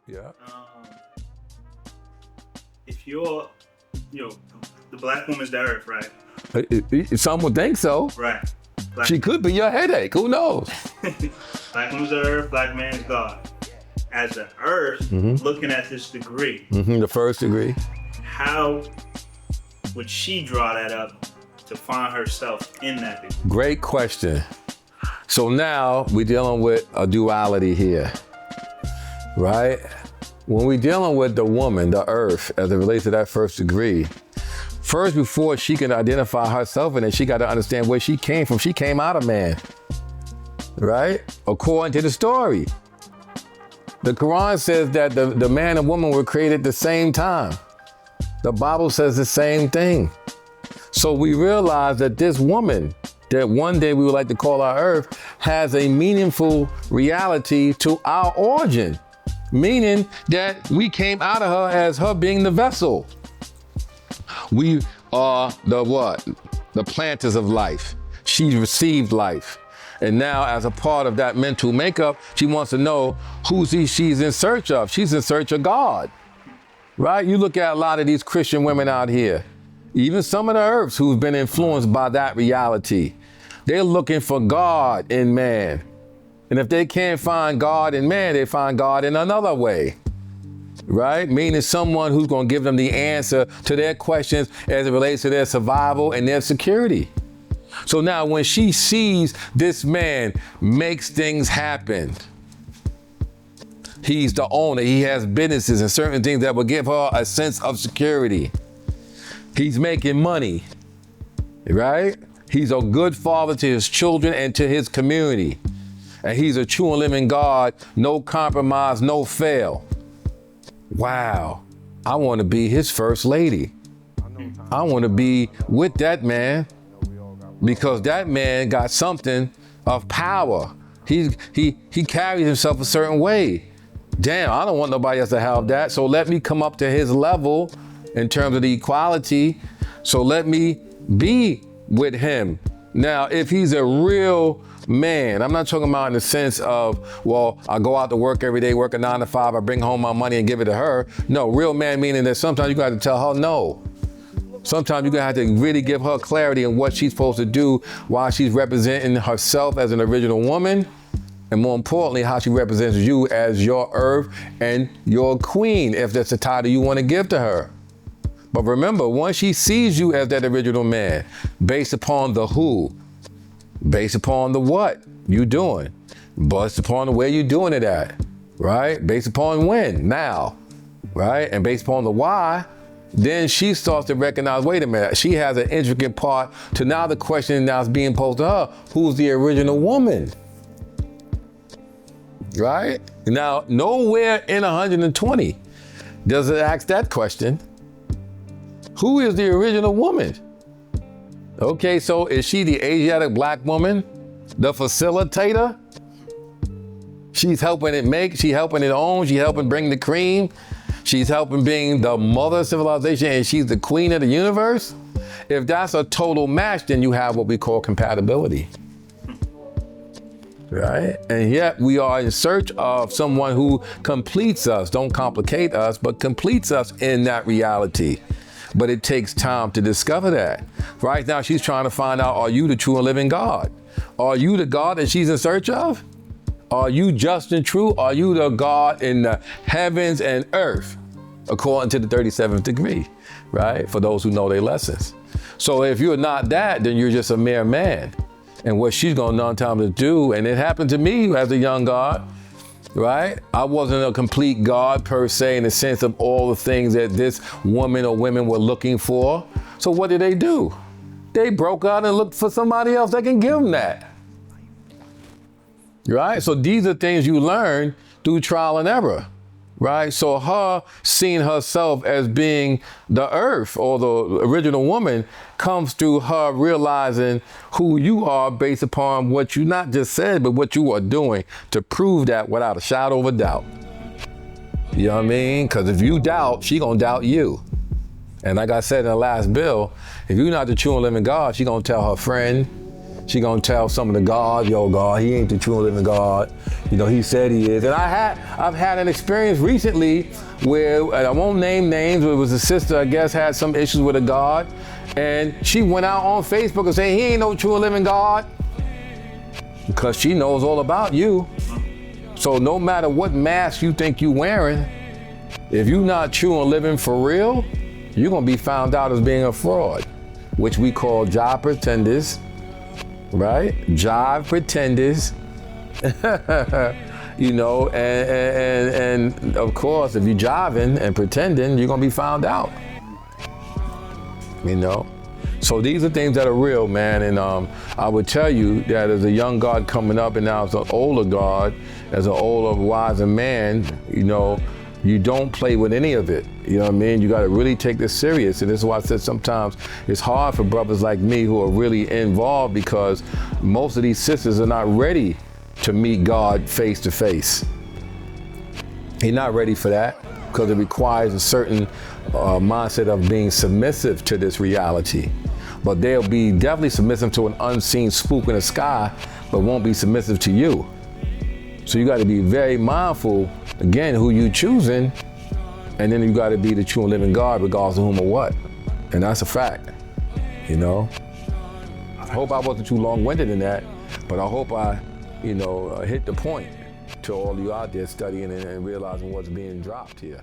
Yeah. If you're, the black woman's the earth, right? Some would think so. Right. Black She could be your headache. Who knows? Black woman's the earth, black man's God. As the earth, looking at this degree, The first degree. how would she draw that up to find herself in that degree? Great question. So now we're dealing with a duality here, right? When we're dealing with the woman, the earth, as it relates to that first degree, first, before she can identify herself in it, she got to understand where she came from. She came out of man, right? According to the story. The Quran says that the man and woman were created at the same time. The Bible says the same thing. So we realize that this woman, that one day we would like to call our earth, has a meaningful reality to our origin, meaning that we came out of her as her being the vessel. We are the what? The planters of life. She received life. And now, as a part of that mental makeup, she wants to know who's she's in search of. She's in search of God, right? You look at a lot of these Christian women out here, even some of the earths who've been influenced by that reality. They're looking for God in man. And if they can't find God in man, they find God in another way, right? Meaning someone who's going to give them the answer to their questions as it relates to their survival and their security. So now when she sees this man makes things happen, he's the owner, he has businesses and certain things that will give her a sense of security. He's making money, right? He's a good father to his children and to his community. And he's a true and living God, no compromise, no fail. Wow, I want to be his first lady. I want to be with that man. Because that man got something of power. He carries himself a certain way. Damn, I don't want nobody else to have that. So let me come up to his level in terms of the equality. So let me be with him. Now, if he's a real man, I'm not talking about in the sense of, well, I go out to work every day, work a 9 to 5, I bring home my money and give it to her. No, real man meaning that sometimes you got to tell her no. Sometimes you're gonna have to really give her clarity on what she's supposed to do while she's representing herself as an original woman, and more importantly, how she represents you as your earth and your queen, if that's the title you want to give to her. But remember, once she sees you as that original man, based upon the who, based upon the what you doing, based upon the way you're doing it at, right? Based upon when, now, right? And based upon the why, then she starts to recognize, wait a minute, she has an intricate part to now the question now is being posed to her, who's the original woman? Right? Now, nowhere in 120 does it ask that question. Who is the original woman? Okay, so is she the Asiatic black woman, the facilitator? She's helping it make, she's helping it own, she's helping bring the cream. She's helping being the mother of civilization and she's the queen of the universe. If that's a total match, then you have what we call compatibility, right? And yet we are in search of someone who completes us, don't complicate us, but completes us in that reality. But it takes time to discover that. Right now, she's trying to find out, are you the true and living God? Are you the God that she's in search of? Are you just and true? Are you the God in the heavens and earth, according to the 37th degree, right? For those who know their lessons. So if you're not that, then you're just a mere man. And what she's gonna know time to do, and it happened to me as a young God, right? I wasn't a complete God per se in the sense of all the things that this woman or women were looking for. So what did? They broke out and looked for somebody else that can give them that. Right? So these are things you learn through trial and error, right? So her seeing herself as being the earth or the original woman comes through her realizing who you are based upon what you not just said, but what you are doing to prove that without a shadow of a doubt. You know what I mean? Because if you doubt, she gonna doubt you. And like I said in the last bill, if you're not the true and living God, she gonna tell her friend, She gonna tell some of the gods, yo, God, he ain't the true and living God. You know, he said he is. And I've had an experience recently where, and I won't name names, but it was a sister, I guess, had some issues with a God. And she went out on Facebook and said, he ain't no true and living God. Because she knows all about you. So no matter what mask you think you wearing, if you're not true and living for real, you're gonna be found out as being a fraud, which we call jive pretenders, right? Jive pretenders. You know, and of course, if you're jiving and pretending, you're gonna be found out. You know? So these are things that are real, man. And I would tell you that as a young God coming up and now as an older God, as an older, wiser man, you know, you don't play with any of it. You know what I mean? You got to really take this serious. And this is why I said sometimes it's hard for brothers like me who are really involved, because most of these sisters are not ready to meet God face to face. He's not ready for that, because it requires a certain mindset of being submissive to this reality. But they'll be definitely submissive to an unseen spook in the sky, but won't be submissive to you. So you got to be very mindful, again, who you choosing, and then you got to be the true and living God, regardless of whom or what. And that's a fact, you know? I hope I wasn't too long-winded in that, but I hope I, you know, hit the point to all you out there studying and realizing what's being dropped here.